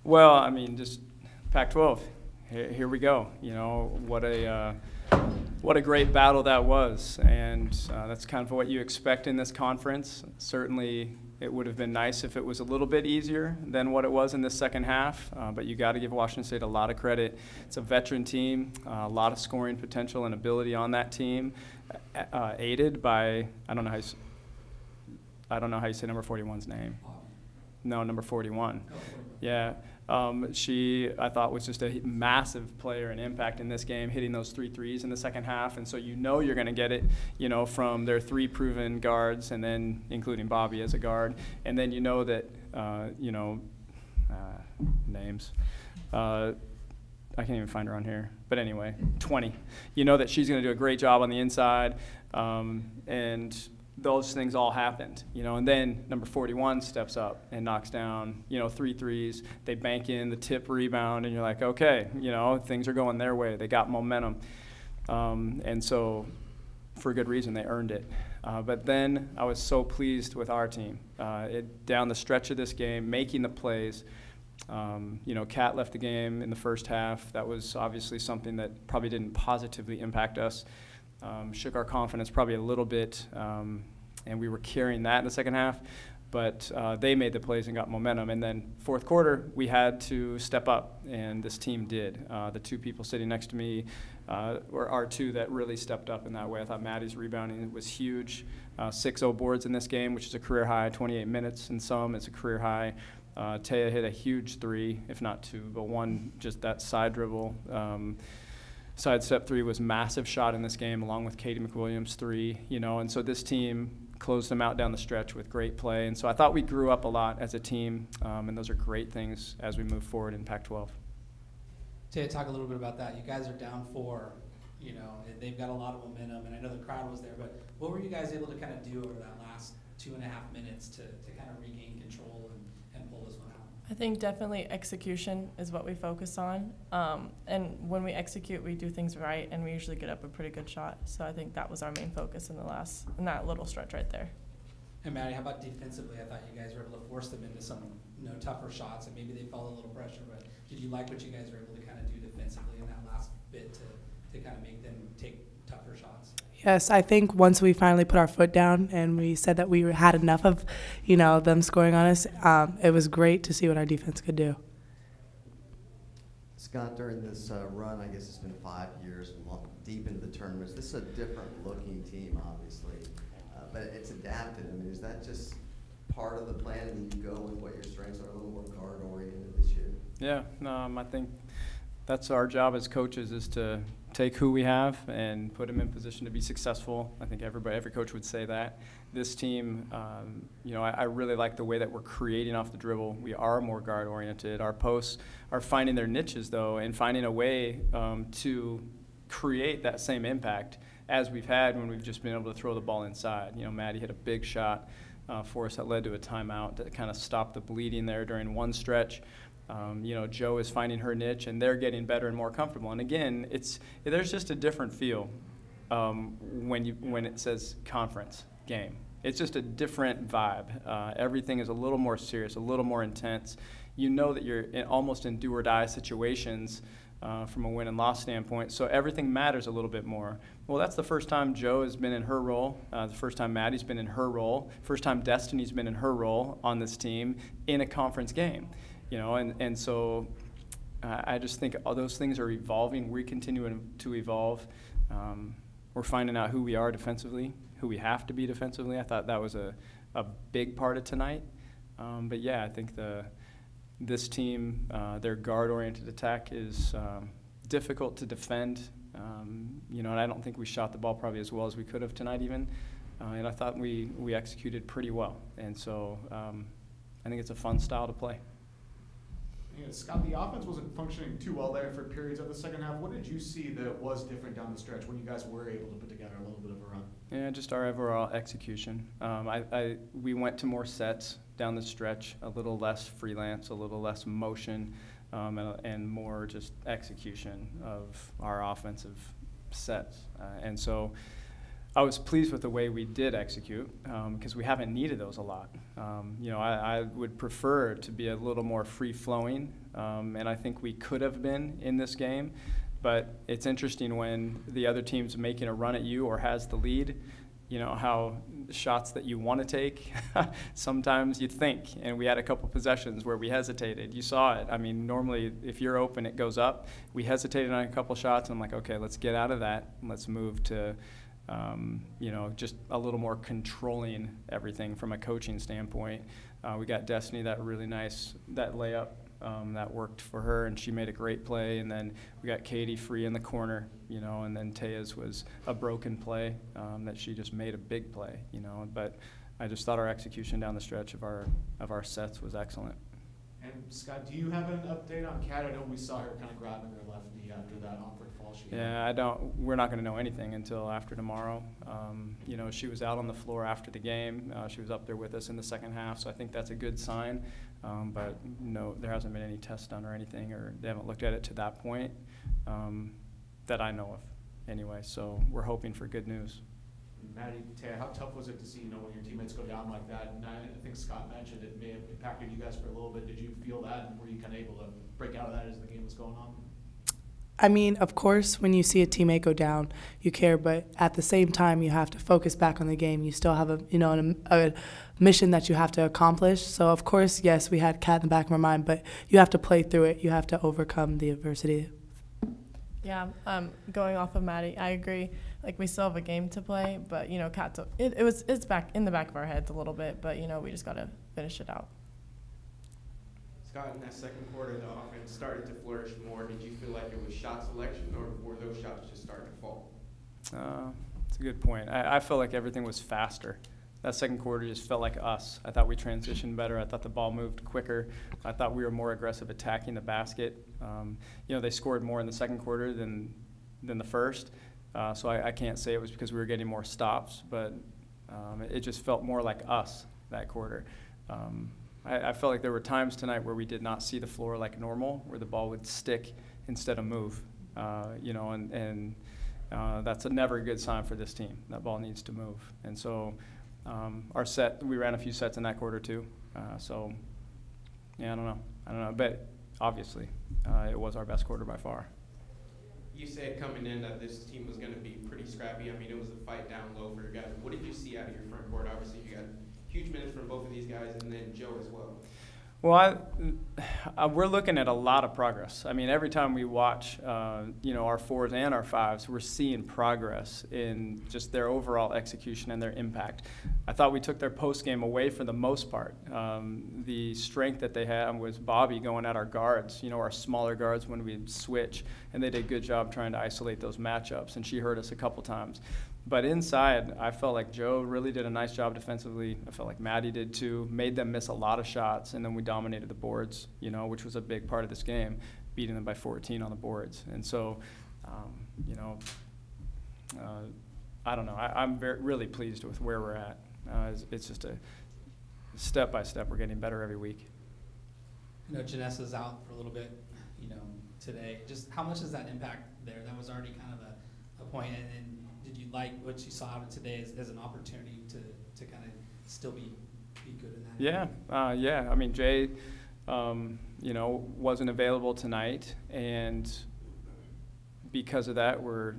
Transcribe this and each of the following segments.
Well, I mean, just Pac-12. Here we go. You know, what a great battle that was, and that's kind of what you expect in this conference. Certainly, it would have been nice if it was a little bit easier than what it was in this second half, but you got to give Washington State a lot of credit. It's a veteran team, a lot of scoring potential and ability on that team, aided by I don't know how you say number 41's name. No, number 41. Yeah. She, I thought, was just a massive player and impact in this game, hitting those 3 threes in the second half. And so you know you're going to get it, you know, from their 3 proven guards, and then including Bobby as a guard. And then you know that, names. I can't even find her on here. But anyway, 20. You know that she's going to do a great job on the inside. And those things all happened, you know, and then number 41 steps up and knocks down, 3 threes. They bank in the tip rebound, and you're like, okay, things are going their way. They got momentum. And so for good reason, they earned it. But then I was so pleased with our team. Down the stretch of this game, making the plays. Kat left the game in the first half. That was obviously something that probably didn't positively impact us. Shook our confidence probably a little bit, and we were carrying that in the second half. But they made the plays and got momentum. And then fourth quarter, we had to step up, and this team did. The 2 people sitting next to me were our 2 that really stepped up in that way. I thought Maddie's rebounding was huge. 6-0 boards in this game, which is a career high, 28 minutes in some. It's a career high. Taya hit a huge 3, if not 2, but 1, just that side dribble. Side step 3 was massive shot in this game, along with Katie McWilliams' 3, and so this team closed them out down the stretch with great play. And so I thought we grew up a lot as a team, and those are great things as we move forward in Pac-12. Taya, talk a little bit about that. You guys are down 4, and they've got a lot of momentum, and I know the crowd was there, but what were you guys able to kind of do over that last 2.5 minutes to kind of regain control and pull this one out? I think definitely execution is what we focus on. And when we execute, we do things right, and we usually get up a pretty good shot. So I think that was our main focus in that little stretch right there. And Maddie, how about defensively? I thought you guys were able to force them into some tougher shots, and maybe they felt a little pressure, but did you like what you guys were able to kind of do defensively in that last bit to kind of make them take tougher shots? Yes, I think once we finally put our foot down and we said that we had enough of, them scoring on us, it was great to see what our defense could do. Scott, during this run, I guess it's been 5 years deep into the tournaments. This is a different-looking team, obviously, but it's adapted. I mean, is that just part of the plan, and you go with what your strengths are, a little more guard-oriented this year? Yeah, I think that's our job as coaches, is to take who we have and put them in position to be successful. I think every coach would say that. This team, I really like the way that we're creating off the dribble. We are more guard-oriented. Our posts are finding their niches, though, and finding a way to create that same impact as we've had when we've just been able to throw the ball inside. Maddie hit a big shot for us that led to a timeout that kind of stopped the bleeding there during one stretch. Joe is finding her niche, and they're getting better and more comfortable. And again, there's just a different feel when it says conference game. It's just a different vibe. Everything is a little more serious, a little more intense. You know that you're almost in do-or-die situations from a win and loss standpoint, so everything matters a little bit more. Well, that's the first time Joe has been in her role, the first time Maddie's been in her role, first time Destiny's been in her role on this team in a conference game. And so I just think all those things are evolving. We're continuing to evolve. We're finding out who we are defensively, who we have to be defensively. I thought that was a big part of tonight. But yeah, I think this team, their guard-oriented attack is difficult to defend. And I don't think we shot the ball probably as well as we could have tonight even. And I thought we executed pretty well. And so I think it's a fun style to play. Scott, the offense wasn't functioning too well there for periods of the second half. What did you see that was different down the stretch when you guys were able to put together a little bit of a run? Yeah, just our overall execution. We went to more sets down the stretch, a little less freelance, a little less motion, and more just execution of our offensive sets. And so I was pleased with the way we did execute because we haven't needed those a lot. I would prefer to be a little more free-flowing, and I think we could have been in this game. But it's interesting when the other team's making a run at you or has the lead, how shots that you want to take, sometimes you think. And we had a couple possessions where we hesitated. You saw it. I mean, normally if you're open, it goes up. We hesitated on a couple shots. And I'm like, okay, let's get out of that. And let's move to, just a little more controlling everything from a coaching standpoint. We got Destiny that really nice, that layup. That worked for her, and she made a great play. And then we got Katie free in the corner, and then Taya's was a broken play that she just made a big play, But I just thought our execution down the stretch of our sets was excellent. And Scott, do you have an update on Kat? I know we saw her kind of grabbing her left knee after that awkward fall she had. Yeah, we're not going to know anything until after tomorrow. She was out on the floor after the game. She was up there with us in the second half, so I think that's a good sign. But no, there hasn't been any tests done or anything, or they haven't looked at it to that point that I know of anyway. So we're hoping for good news. Maddie, Taya, how tough was it to see, when your teammates go down like that? And I think Scott mentioned it may have impacted you guys for a little bit. Did you feel that, and were you kind of able to break out of that as the game was going on? I mean, of course, when you see a teammate go down, you care, but at the same time, you have to focus back on the game. You still have a mission that you have to accomplish. So, of course, yes, we had Kat in the back of our mind, but you have to play through it. You have to overcome the adversity. Yeah, going off of Maddie, I agree. Like, we still have a game to play, but Kat's it's back in the back of our heads a little bit, but we just got to finish it out. Scott, in that second quarter, the offense started to flourish more. Did you feel like it was shot selection, or were those shots just starting to fall? That's a good point. I felt like everything was faster. That second quarter just felt like us. I thought we transitioned better. I thought the ball moved quicker. I thought we were more aggressive attacking the basket. They scored more in the second quarter than the first. So I can't say it was because we were getting more stops, but it just felt more like us that quarter. I felt like there were times tonight where we did not see the floor like normal, where the ball would stick instead of move, and that's never a good sign for this team. That ball needs to move. And so we ran a few sets in that quarter too. I don't know, but obviously it was our best quarter by far. You said coming in that this team was going to be pretty scrappy. I mean, it was a fight down low for your guys. What did you see out of your front court? Obviously, you got huge minutes from both of these guys, and then Joe as well. Well, we're looking at a lot of progress. I mean, every time we watch, our fours and our fives, we're seeing progress in just their overall execution and their impact. I thought we took their post game away for the most part. The strength that they had was Bobby going at our guards, our smaller guards when we switch, and they did a good job trying to isolate those matchups, and she hurt us a couple times. But inside, I felt like Joe really did a nice job defensively. I felt like Maddie did too, made them miss a lot of shots, and then we dominated the boards, which was a big part of this game, beating them by 14 on the boards. And so, I don't know. I'm really pleased with where we're at. It's just a step by step. We're getting better every week. Janessa's out for a little bit, today. Just how much does that impact there? That was already kind of a point. And did you like what you saw out of today as an opportunity to kind of still be good in that? Yeah. I mean, Jay, wasn't available tonight, and because of that, we're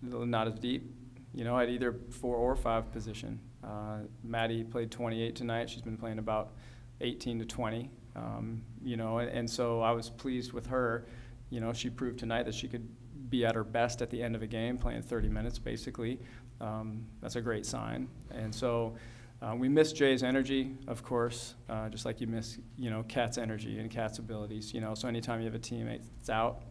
not as deep, at either 4 or 5 position. Maddie played 28 tonight. She's been playing about 18 to 20, and so I was pleased with her. She proved tonight that she could be at her best at the end of a game, playing 30 minutes basically. That's a great sign. And so we miss Jay's energy, of course, just like you miss, Kat's energy and Kat's abilities. So anytime you have a teammate that's out,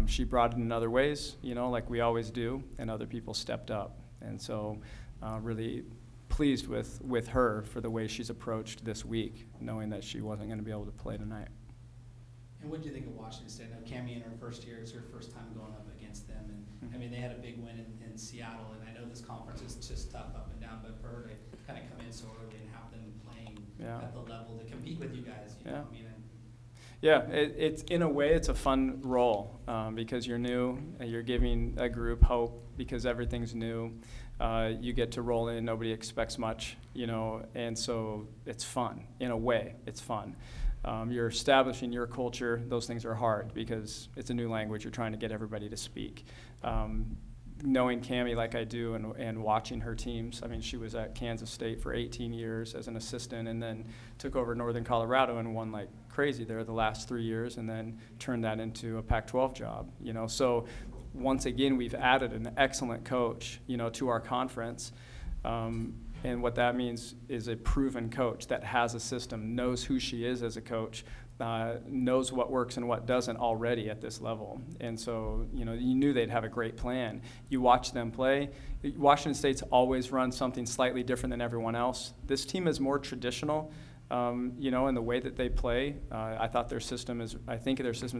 she brought it in other ways, like we always do, and other people stepped up. And so really pleased with her for the way she's approached this week, knowing that she wasn't going to be able to play tonight. And what do you think of Washington State? I know Cammie in her first year, it's her first time going up against them. And I mean, they had a big win in Seattle, and I know this conference is just tough up and down, but for her to kind of come in so early and have them playing at the level to compete with you guys, it's in a way it's a fun role because you're new and you're giving a group hope because everything's new. You get to roll in, nobody expects much, you know, and so it's fun. In a way, it's fun. You're establishing your culture. Those things are hard because it's a new language. You're trying to get everybody to speak. Knowing Cammie like I do and watching her teams, I mean, she was at Kansas State for 18 years as an assistant and then took over Northern Colorado and won like crazy there the last 3 years and then turned that into a Pac-12 job, you know. So once again, we've added an excellent coach, you know, to our conference. And what that means is a proven coach that has a system, knows who she is as a coach, knows what works and what doesn't already at this level. And so, you know, you knew they'd have a great plan. You watch them play. Washington State's always run something slightly different than everyone else. This team is more traditional, you know, in the way that they play. I think their system is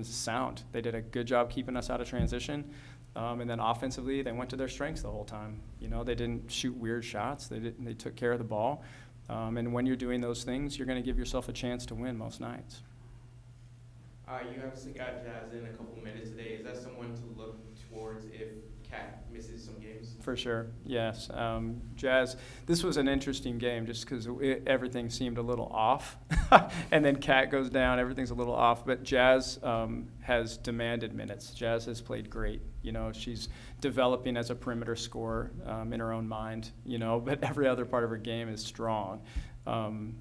sound. They did a good job keeping us out of transition. And then offensively, they went to their strengths the whole time. You know, they didn't shoot weird shots. They took care of the ball. And when you're doing those things, you're going to give yourself a chance to win most nights. You obviously got Jazz in a couple minutes today. Is that someone to look towards if Kat misses some games? For sure, yes. Jazz, this was an interesting game just because everything seemed a little off. And then Kat goes down, everything's a little off. But Jazz has demanded minutes. Jazz has played great. You know, she's developing as a perimeter scorer in her own mind, you know, but every other part of her game is strong.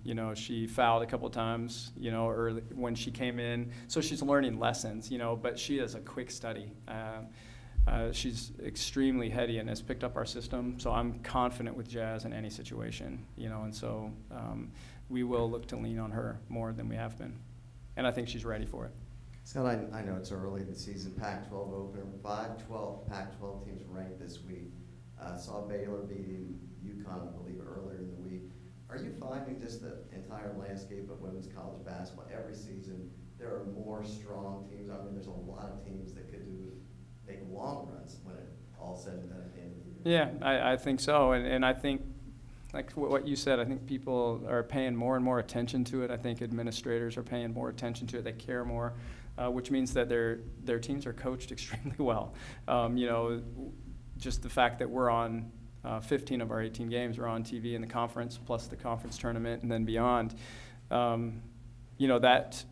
You know, she fouled a couple of times, you know, early when she came in. So she's learning lessons, you know, but she is a quick study. She's extremely heady and has picked up our system. So I'm confident with Jazz in any situation, you know, and so we will look to lean on her more than we have been. And I think she's ready for it. Scott, I know it's early in the season. Pac-12 opener. 5 Pac-12 teams ranked this week. Saw Baylor beating UConn, I believe, earlier in the week. Are you finding just the entire landscape of women's college basketball every season, there are more strong teams? I mean, there's a lot of teams that could make long runs when it all said and done at the end of the year. Yeah, I think so. And I think, like what you said, I think people are paying more and more attention to it. I think administrators are paying more attention to it. They care more, which means that their teams are coached extremely well. You know, just the fact that we're on 15 of our 18 games are on TV in the conference, plus the conference tournament and then beyond. You know, that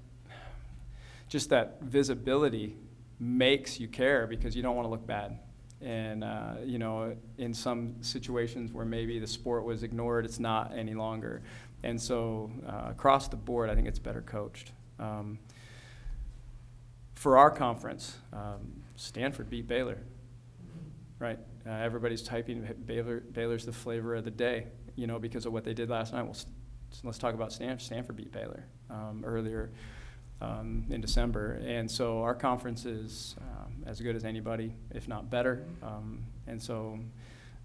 just that visibility makes you care because you don't want to look bad. And, you know, in some situations where maybe the sport was ignored, it's not any longer. And so across the board, I think it's better coached. For our conference, Stanford beat Baylor, right? Everybody's typing Baylor's the flavor of the day, you know, because of what they did last night. Well, let's talk about Stanford. Stanford beat Baylor earlier in December. And so our conference is as good as anybody, if not better. And so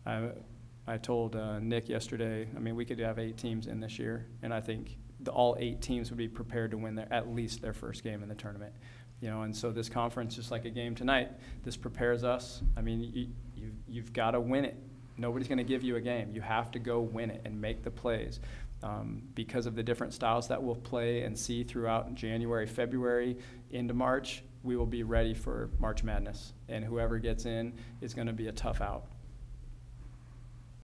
I told Nick yesterday, I mean, we could have 8 teams in this year, and I think all 8 teams would be prepared to win at least their first game in the tournament. You know, and so this conference, just like a game tonight, this prepares us. I mean, you've got to win it. Nobody's going to give you a game. You have to go win it and make the plays. Because of the different styles that we'll play and see throughout January, February, into March, we will be ready for March Madness. And whoever gets in is going to be a tough out.